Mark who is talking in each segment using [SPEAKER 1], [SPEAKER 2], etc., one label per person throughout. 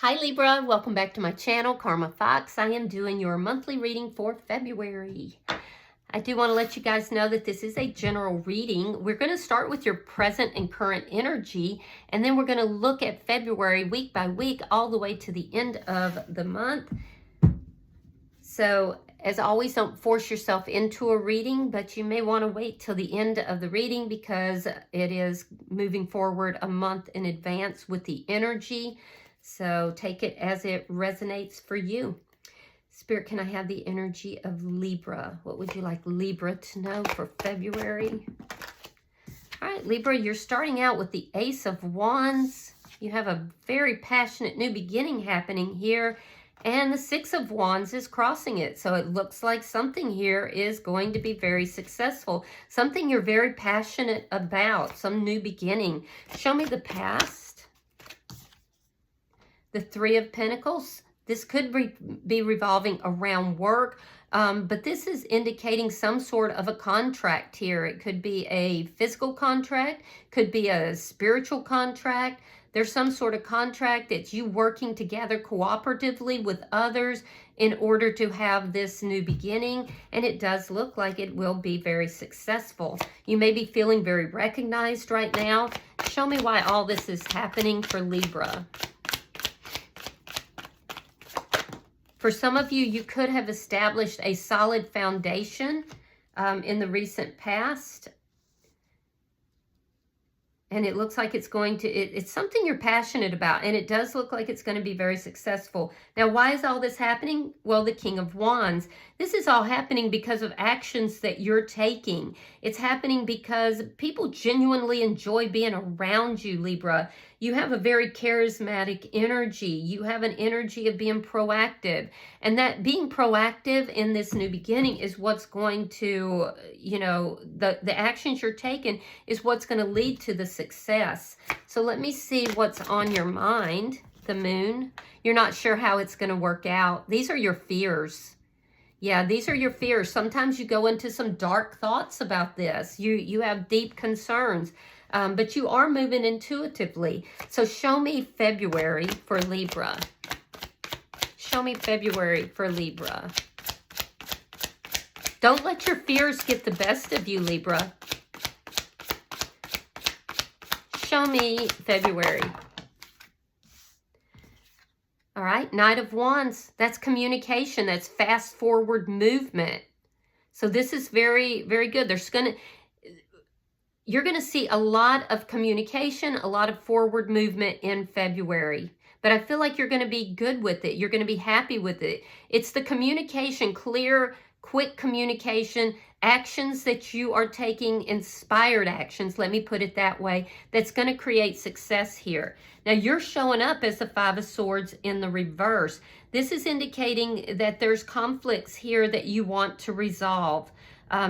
[SPEAKER 1] Hi Libra, welcome back to my channel, Karma Fox. I am doing your monthly reading for February. I do want to let you guys know that this is a general reading. We're going to start with your present and current energy, and then we're going to look at February week by week all the way to the end of the month. So, as always, don't force yourself into a reading, but you may want to wait till the end of the reading because it is moving forward a month in advance with the energy. So take it as it resonates for you. Spirit, can I have the energy of Libra? What would you like Libra to know for February? All right, Libra, you're starting out with the Ace of Wands. You have a very passionate new beginning happening here. And the Six of Wands is crossing it. So it looks like something here is going to be very successful. Something you're very passionate about. Some new beginning. Show me the past. The Three of Pentacles. This could be revolving around work, but this is indicating some sort of a contract here. It could be a physical contract, could be a spiritual contract. There's some sort of contract that's you working together cooperatively with others in order to have this new beginning, and it does look like it will be very successful. You may be feeling very recognized right now. Show me why all this is happening for Libra. For some of you, you could have established a solid foundation in the recent past. And it looks like it's going to, it's something you're passionate about. And it does look like it's going to be very successful. Now, why is all this happening? Well, the King of Wands. This is all happening because of actions that you're taking. It's happening because people genuinely enjoy being around you, Libra. You have a very charismatic energy. You have an energy of being proactive. And that being proactive in this new beginning is what's going to, you know, the actions you're taking is what's going to lead to the success. So let me see what's on your mind. The Moon. You're not sure how it's going to work out. These are your fears. Yeah, these are your fears. Sometimes you go into some dark thoughts about this. You have deep concerns. But you are moving intuitively. So show me February for Libra. Show me February for Libra. Don't let your fears get the best of you, Libra. Show me February. All right, Knight of Wands. That's communication. That's fast forward movement. So this is very, very good. You're going to see a lot of communication, a lot of forward movement in February. But I feel like you're going to be good with it. You're going to be happy with it. It's the communication, clear, quick communication, actions that you are taking, inspired actions, let me put it that way, that's going to create success here. Now, you're showing up as the Five of Swords in the reverse. This is indicating that there's conflicts here that you want to resolve.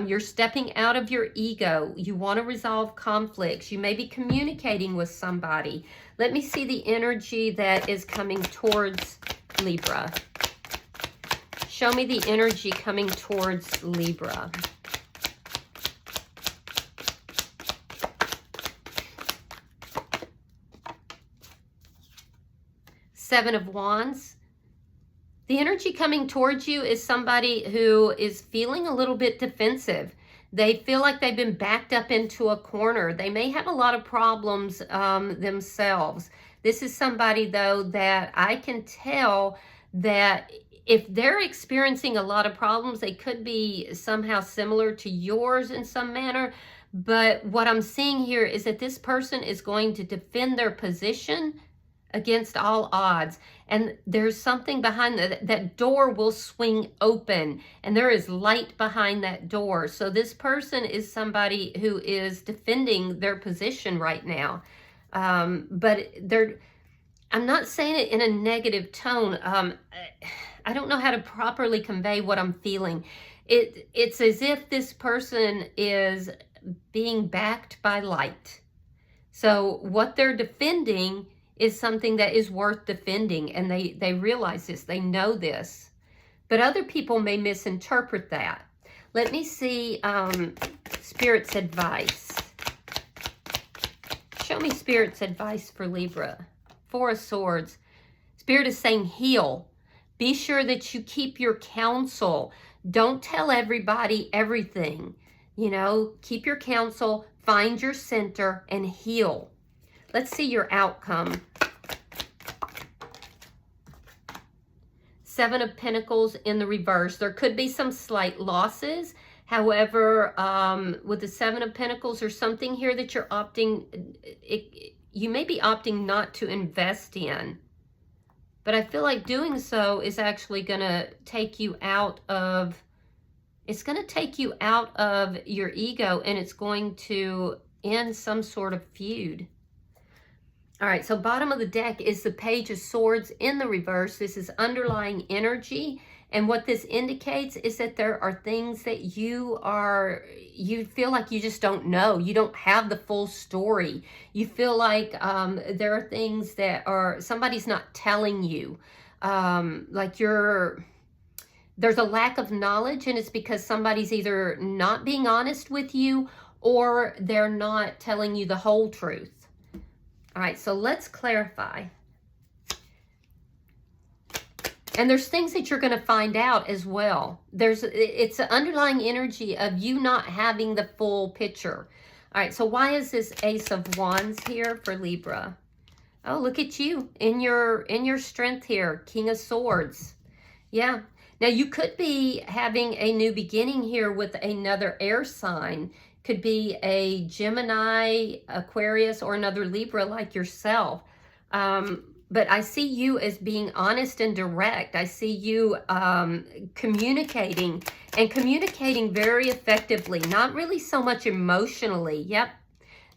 [SPEAKER 1] You're stepping out of your ego. You want to resolve conflicts. You may be communicating with somebody. Let me see the energy that is coming towards Libra. Show me the energy coming towards Libra. Seven of Wands. The energy coming towards you is somebody who is feeling a little bit defensive. They feel like they've been backed up into a corner. They may have a lot of problems themselves. This is somebody, though, that I can tell that if they're experiencing a lot of problems, they could be somehow similar to yours in some manner. But what I'm seeing here is that this person is going to defend their position against all odds. And there's something behind that door will swing open, and there is light behind that door. So this person is somebody who is defending their position right now. But I'm not saying it in a negative tone. I don't know how to properly convey what I'm feeling. It's as if this person is being backed by light. So what they're defending is something that is worth defending, and they realize this, they know this. But other people may misinterpret that. Let me see Spirit's advice. Show me Spirit's advice for Libra. Four of Swords. Spirit is saying heal. Be sure that you keep your counsel. Don't tell everybody everything. You know, keep your counsel, find your center, and heal. Let's see your outcome. 7 of Pentacles in the reverse. There could be some slight losses. However, with the 7 of Pentacles, there's something here that you're opting, you may be opting not to invest in. But I feel like doing so is actually going to take you out of, it's going to take you out of your ego, and it's going to end some sort of feud. All right, so bottom of the deck is the Page of Swords in the reverse. This is underlying energy. And what this indicates is that there are things that you feel like you just don't know. You don't have the full story. You feel like there are things that somebody's not telling you. Like there's a lack of knowledge, and it's because somebody's either not being honest with you or they're not telling you the whole truth. All right, so let's clarify. And there's things that you're going to find out as well. It's an underlying energy of you not having the full picture. All right, so why is this Ace of Wands here for Libra? Oh, look at you in your strength here, King of Swords. Yeah. Now you could be having a new beginning here with another air sign. Could be a Gemini, Aquarius, or another Libra like yourself. But I see you as being honest and direct. I see you communicating very effectively. Not really so much emotionally. Yep.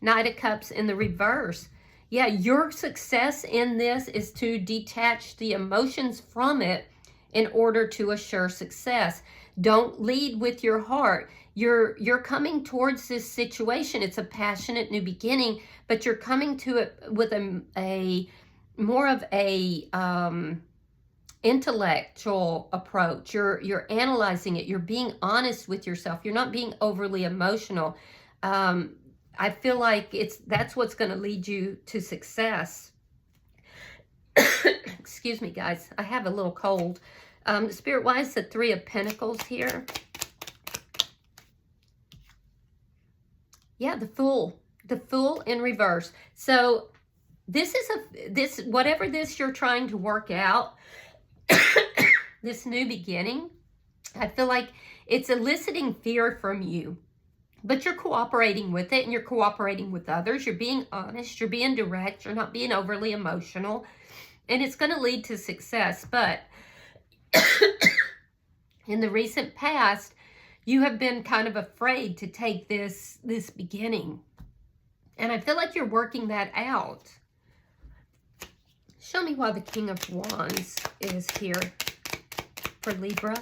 [SPEAKER 1] Knight of Cups in the reverse. Yeah, your success in this is to detach the emotions from it in order to assure success. Don't lead with your heart. You're coming towards this situation. It's a passionate new beginning, but you're coming to it with a more of a intellectual approach. You're analyzing it. You're being honest with yourself. You're not being overly emotional. I feel like that's what's going to lead you to success. Excuse me, guys. I have a little cold. Spirit, why is the 3 of Pentacles here? Yeah, the Fool. The Fool in reverse. So this is whatever this you're trying to work out, this new beginning, I feel like it's eliciting fear from you. But you're cooperating with it, and you're cooperating with others. You're being honest. You're being direct. You're not being overly emotional. And it's going to lead to success. But in the recent past, you have been kind of afraid to take this beginning. And I feel like you're working that out. Show me why the King of Wands is here for Libra.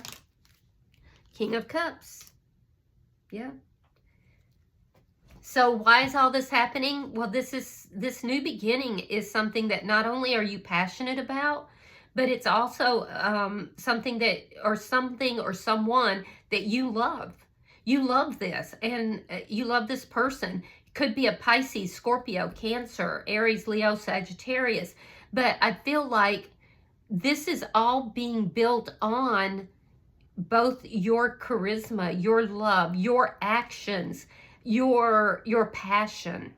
[SPEAKER 1] King of Cups. Yeah. So why is all this happening? Well, this new beginning is something that not only are you passionate about, but it's also something or someone that you love. You love this, and you love this person. It could be a Pisces, Scorpio, Cancer, Aries, Leo, Sagittarius. But I feel like this is all being built on both your charisma, your love, your actions, your passion.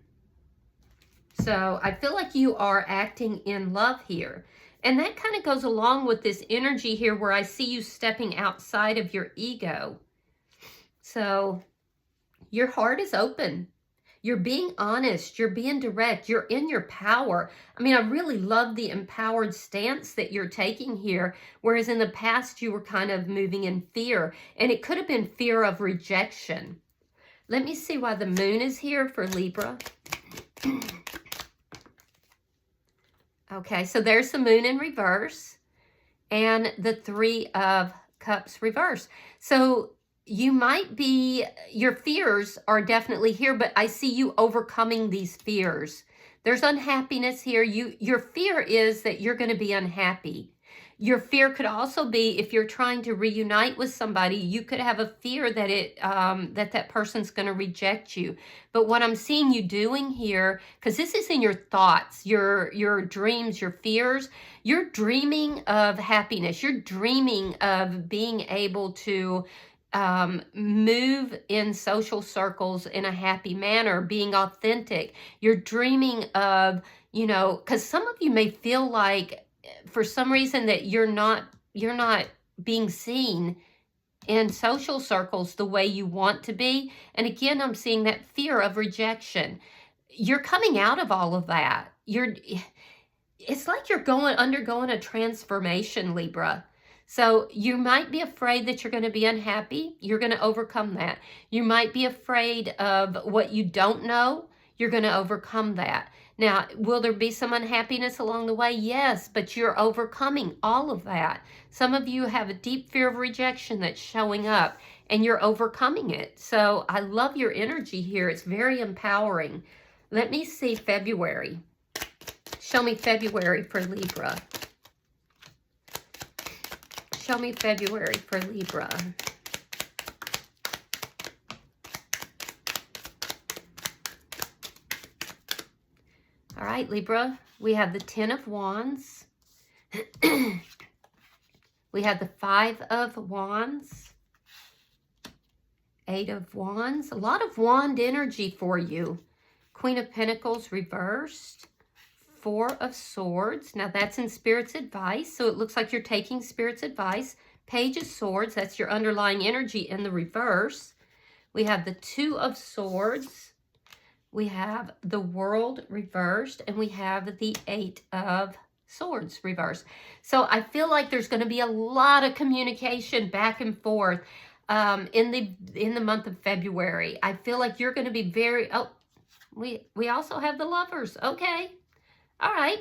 [SPEAKER 1] So I feel like you are acting in love here. And that kind of goes along with this energy here where I see you stepping outside of your ego. So your heart is open. You're being honest. You're being direct. You're in your power. I mean, I really love the empowered stance that you're taking here, whereas in the past you were kind of moving in fear. And it could have been fear of rejection. Let me see why the moon is here for Libra. Okay, so there's the moon in reverse and the 3 of Cups reverse. So you might be, your fears are definitely here, but I see you overcoming these fears. There's unhappiness here. Your fear is that you're going to be unhappy. Your fear could also be, if you're trying to reunite with somebody, you could have a fear that that person's going to reject you. But what I'm seeing you doing here, because this is in your thoughts, your dreams, your fears, you're dreaming of happiness. You're dreaming of being able to move in social circles in a happy manner, being authentic. You're dreaming of, you know, because some of you may feel like for some reason that you're not being seen in social circles the way you want to be. And again, I'm seeing that fear of rejection. You're coming out of all of that. It's like you're undergoing a transformation, Libra. So you might be afraid that you're going to be unhappy. You're going to overcome that. You might be afraid of what you don't know. You're going to overcome that. Now, will there be some unhappiness along the way? Yes, but you're overcoming all of that. Some of you have a deep fear of rejection that's showing up, and you're overcoming it. So I love your energy here. It's very empowering. Let me see February. Show me February for Libra. Show me February for Libra. All right, Libra, we have the 10 of Wands. We have the 5 of Wands. 8 of Wands. A lot of wand energy for you. Queen of Pentacles reversed. 4 of Swords. Now that's in Spirit's advice, so it looks like you're taking Spirit's advice. Page of Swords, that's your underlying energy in the reverse. We have the 2 of Swords. We have the World reversed, and we have the 8 of Swords reversed. So I feel like there's going to be a lot of communication back and forth in the month of February. I feel like you're going to be very... Oh, we also have the Lovers. Okay. All right.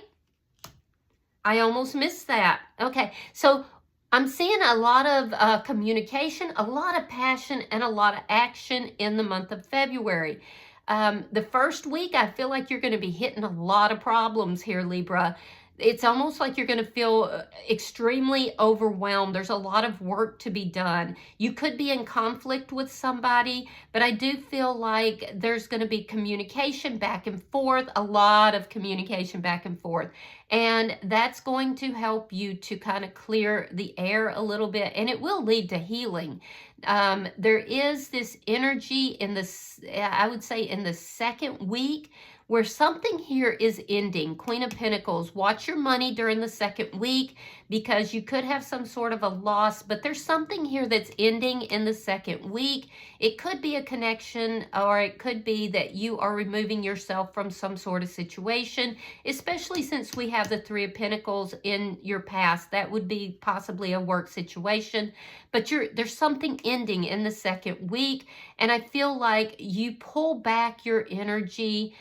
[SPEAKER 1] I almost missed that. Okay. So I'm seeing a lot of communication, a lot of passion, and a lot of action in the month of February. The first week, I feel like you're going to be hitting a lot of problems here, Libra. It's almost like you're going to feel extremely overwhelmed. There's a lot of work to be done. You could be in conflict with somebody, but I do feel like there's going to be communication back and forth, a lot of communication back and forth. And that's going to help you to kind of clear the air a little bit, and it will lead to healing. There is this energy in this, I would say in the second week, where something here is ending. Queen of Pentacles, watch your money during the second week because you could have some sort of a loss, but there's something here that's ending in the second week. It could be a connection, or it could be that you are removing yourself from some sort of situation, especially since we have the 3 of Pentacles in your past. That would be possibly a work situation, but there's something ending in the second week, and I feel like you pull back your energy.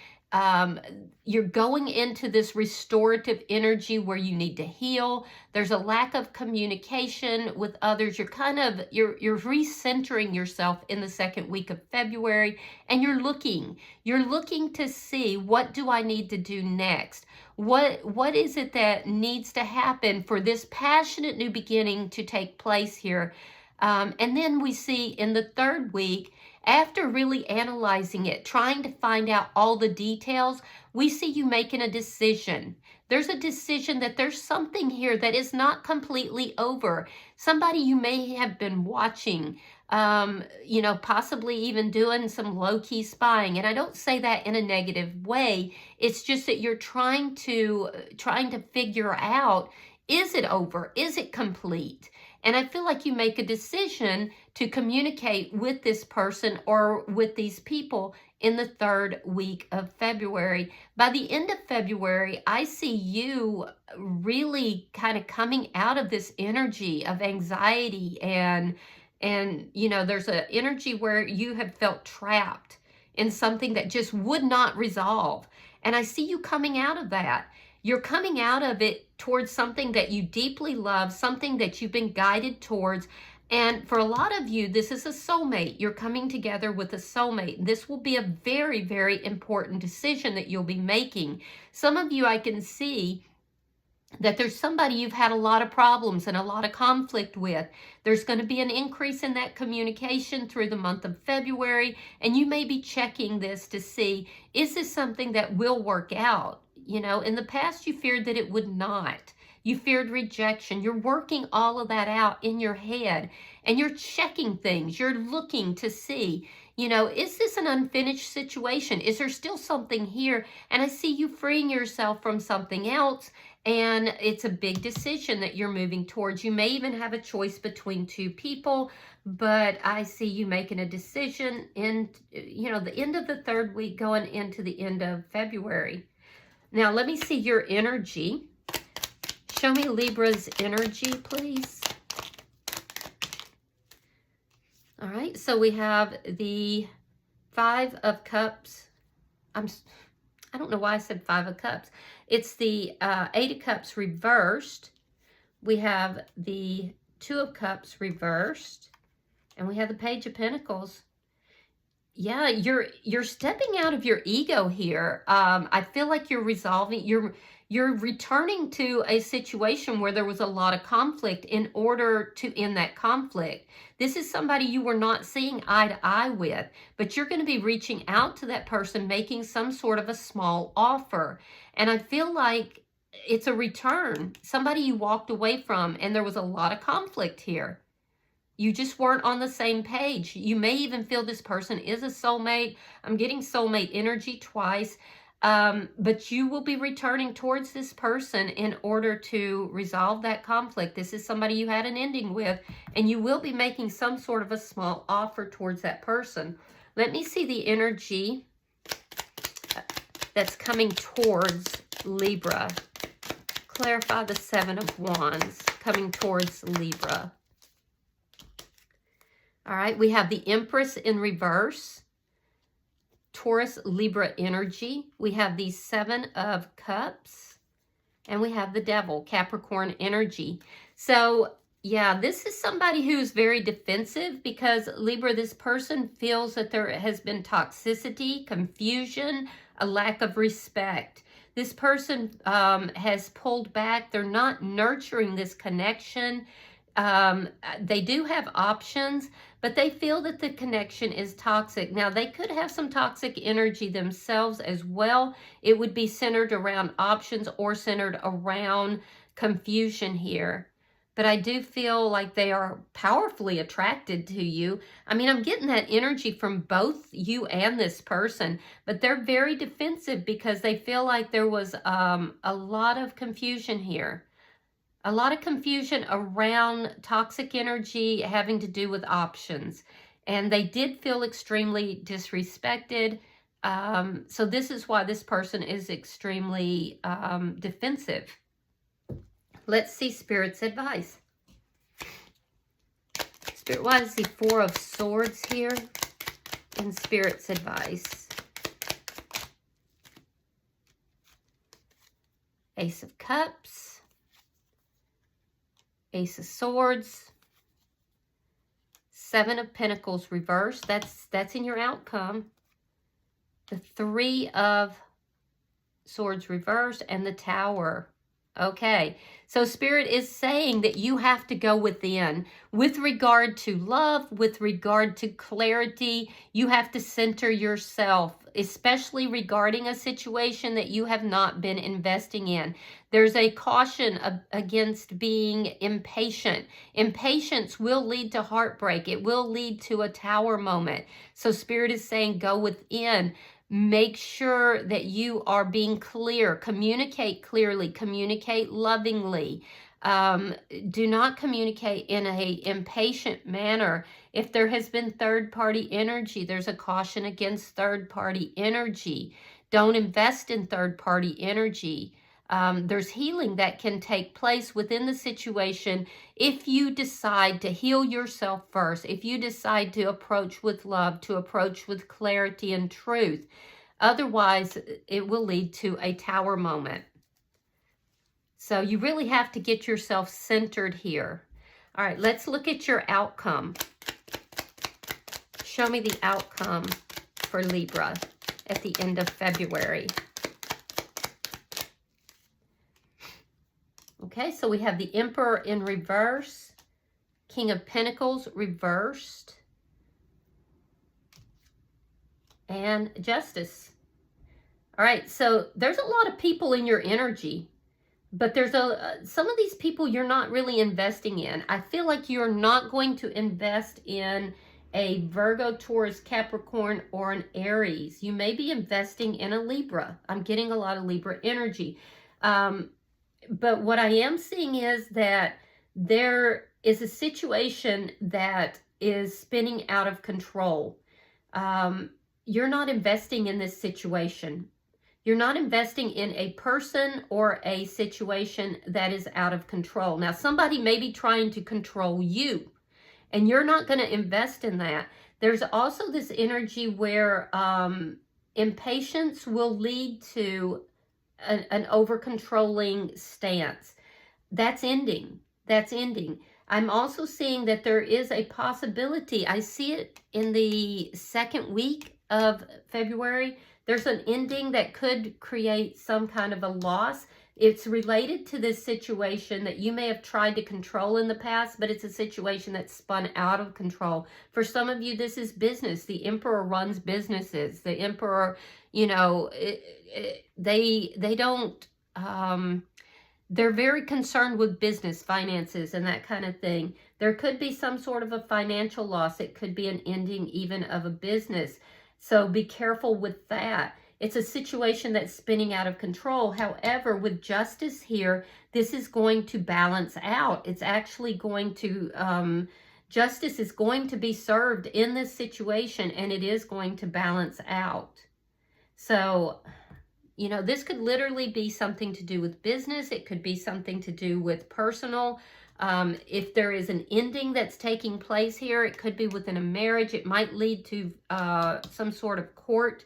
[SPEAKER 1] You're going into this restorative energy where you need to heal. There's a lack of communication with others. You're recentering yourself in the second week of February, and you're looking to see, what do I need to do next? What is it that needs to happen for this passionate new beginning to take place here? And then we see in the third week, after really analyzing it, trying to find out all the details, we see you making a decision. There's a decision that there's something here that is not completely over. Somebody you may have been watching, possibly even doing some low-key spying. And I don't say that in a negative way. It's just that you're trying to figure out, is it over? Is it complete? And I feel like you make a decision to communicate with this person or with these people in the third week of February. By the end of February, I see you really kind of coming out of this energy of anxiety, and there's an energy where you have felt trapped in something that just would not resolve. And I see you coming out of that. You're coming out of it towards something that you deeply love, something that you've been guided towards. And for a lot of you, this is a soulmate. You're coming together with a soulmate. This will be a very, very important decision that you'll be making. Some of you, I can see, that there's somebody you've had a lot of problems and a lot of conflict with. There's going to be an increase in that communication through the month of February, and you may be checking this to see, is this something that will work out? You know, in the past you feared that it would not. You feared rejection. You're working all of that out in your head, and you're checking things. You're looking to see, you know, is this an unfinished situation? Is there still something here? And I see you freeing yourself from something else, and it's a big decision that you're moving towards. You may even have a choice between two people, but I see you making a decision in, you know, the end of the third week going into the end of February. Now, let me see your energy. Show me Libra's energy, please. All right, so we have the Five of Cups. I don't know why I said Five of Cups. It's the Eight of Cups reversed. We have the Two of Cups reversed. And we have the Page of Pentacles. Yeah, you're stepping out of your ego here. I feel like you're resolving, you're returning to a situation where there was a lot of conflict in order to end that conflict. This is somebody you were not seeing eye to eye with, but you're going to be reaching out to that person, making some sort of a small offer. And I feel like it's a return. Somebody you walked away from, and there was a lot of conflict here. You just weren't on the same page. You may even feel this person is a soulmate. I'm getting soulmate energy twice. But you will be returning towards this person in order to resolve that conflict. This is somebody you had an ending with, and you will be making some sort of a small offer towards that person. Let me see the energy that's coming towards Libra. Clarify the Seven of Wands coming towards Libra. All right, we have the Empress in reverse, Taurus, Libra energy. We have the Seven of Cups, and we have the Devil, Capricorn energy. So, yeah, this is somebody who's very defensive because, Libra, this person feels that there has been toxicity, confusion, a lack of respect. This person has pulled back. They're not nurturing this connection. They do have options, but they feel that the connection is toxic. Now, they could have some toxic energy themselves as well. It would be centered around options or centered around confusion here. But I do feel like they are powerfully attracted to you. I mean, I'm getting that energy from both you and this person, but they're very defensive because they feel like there was a lot of confusion here. A lot of confusion around toxic energy having to do with options. And they did feel extremely disrespected. So this is why this person is extremely defensive. Let's see Spirit's advice. Spirit, why is the Four of Swords here in Spirit's advice? Ace of Cups. Ace of Swords, Seven of Pentacles reversed. That's in your outcome. The Three of Swords reversed and the Tower. Okay, so Spirit is saying that you have to go within. With regard to love, with regard to clarity, you have to center yourself, especially regarding a situation that you have not been investing in. There's a caution against being impatient. Impatience will lead to heartbreak. It will lead to a tower moment. So Spirit is saying go within. Make sure that you are being clear. Communicate clearly. Communicate lovingly. Do not communicate in an impatient manner. If there has been third-party energy, there's a caution against third-party energy. Don't invest in third-party energy. There's healing that can take place within the situation if you decide to heal yourself first, if you decide to approach with love, to approach with clarity and truth. Otherwise, it will lead to a tower moment. So you really have to get yourself centered here. All right, let's look at your outcome. Show me the outcome for Libra at the end of February. Okay, so we have the Emperor in reverse, King of Pentacles reversed, and Justice. All right, so there's a lot of people in your energy, but there's some of these people you're not really investing in. I feel like you're not going to invest in a Virgo, Taurus, Capricorn, or an Aries. You may be investing in a Libra. I'm getting a lot of Libra energy. But what I am seeing is that there is a situation that is spinning out of control. You're not investing in this situation. You're not investing in a person or a situation that is out of control. Now, somebody may be trying to control you, and you're not going to invest in that. There's also this energy where impatience will lead to an over-controlling stance. That's ending. That's ending. I'm also seeing that there is a possibility. I see it in the second week of February. There's an ending that could create some kind of a loss. It's related to this situation that you may have tried to control in the past, but it's a situation that's spun out of control. For some of you, this is business. The Emperor runs businesses. The Emperor, you know, they don't, they're very concerned with business, finances, and that kind of thing. There could be some sort of a financial loss. It could be an ending even of a business. So be careful with that. It's a situation that's spinning out of control. However, with Justice here, this is going to balance out. It's actually going to, justice is going to be served in this situation, and it is going to balance out. So, you know, this could literally be something to do with business. It could be something to do with personal. If there is an ending that's taking place here, it could be within a marriage. It might lead to some sort of court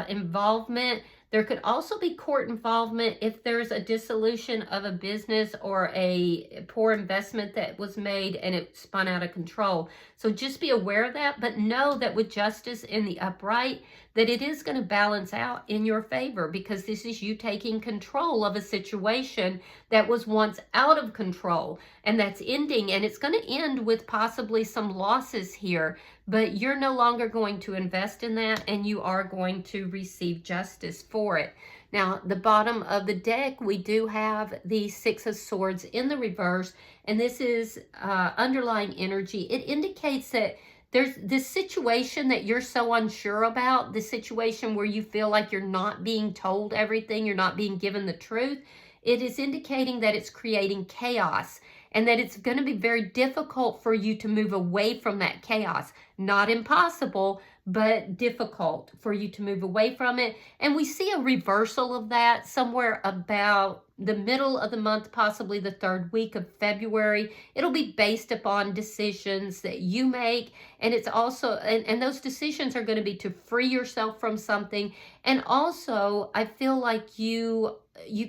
[SPEAKER 1] involvement. There could also be court involvement if there's a dissolution of a business or a poor investment that was made and it spun out of control. So just be aware of that, but know that with Justice in the upright, that it is going to balance out in your favor, because this is you taking control of a situation that was once out of control, and that's ending, and it's going to end with possibly some losses here, but you're no longer going to invest in that, and you are going to receive justice for it. Now, the bottom of the deck, we do have the Six of Swords in the reverse, and this is underlying energy. It indicates that there's this situation that you're so unsure about, the situation where you feel like you're not being told everything, you're not being given the truth. It is indicating that it's creating chaos, and that it's going to be very difficult for you to move away from that chaos. Not impossible, but difficult for you to move away from it. And we see a reversal of that somewhere about the middle of the month, possibly the third week of February. It'll be based upon decisions that you make. And it's also, and those decisions are going to be to free yourself from something. And also, I feel like you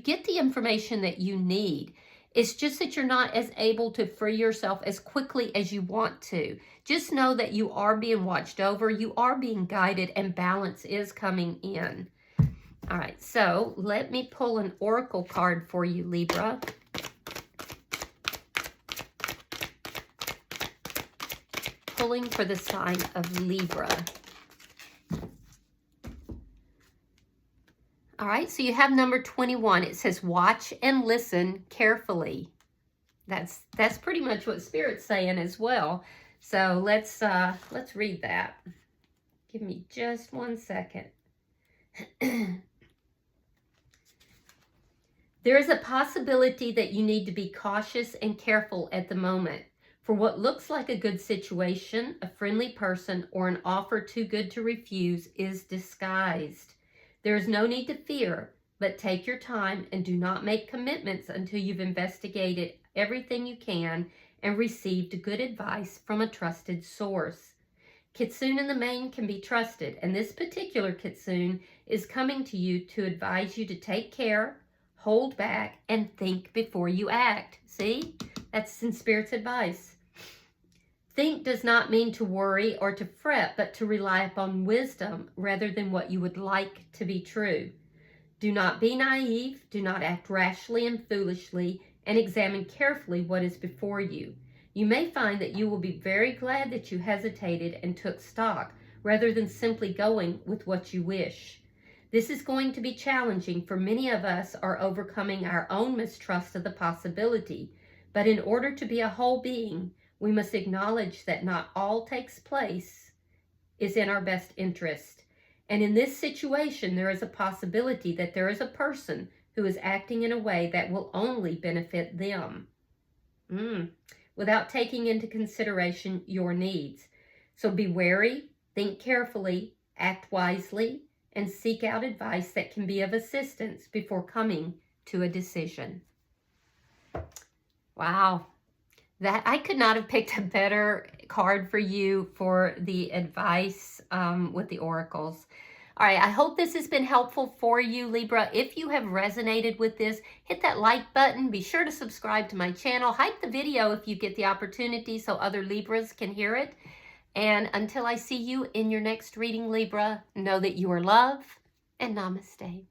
[SPEAKER 1] get the information that you need. It's just that you're not as able to free yourself as quickly as you want to. Just know that you are being watched over, you are being guided, and balance is coming in. All right, so let me pull an oracle card for you, Libra. Pulling for the sign of Libra. All right, so you have number 21. It says, watch and listen carefully. That's pretty much what Spirit's saying as well. So let's read that. Give me just 1 second. There is a possibility that you need to be cautious and careful at the moment. For what looks like a good situation, a friendly person, or an offer too good to refuse is disguised. There is no need to fear, but take your time and do not make commitments until you've investigated everything you can and received good advice from a trusted source. Kitsune in the main can be trusted, and this particular Kitsune is coming to you to advise you to take care, hold back, and think before you act. See? That's in Spirit's advice. Think does not mean to worry or to fret, but to rely upon wisdom rather than what you would like to be true. Do not be naive. Do not act rashly and foolishly. and examine carefully what is before you. You may find that you will be very glad that you hesitated and took stock rather than simply going with what you wish. This is going to be challenging, for many of us are overcoming our own mistrust of the possibility. But in order to be a whole being, we must acknowledge that not all takes place is in our best interest. And in this situation, there is a possibility that there is a person who is acting in a way that will only benefit them, without taking into consideration your needs. So be wary, think carefully, act wisely, and seek out advice that can be of assistance before coming to a decision. Wow. That I could not have picked a better card for you for the advice with the oracles. All right, I hope this has been helpful for you, Libra. If you have resonated with this, hit that like button. Be sure to subscribe to my channel. Hype the video if you get the opportunity so other Libras can hear it. And until I see you in your next reading, Libra, know that you are loved, and namaste.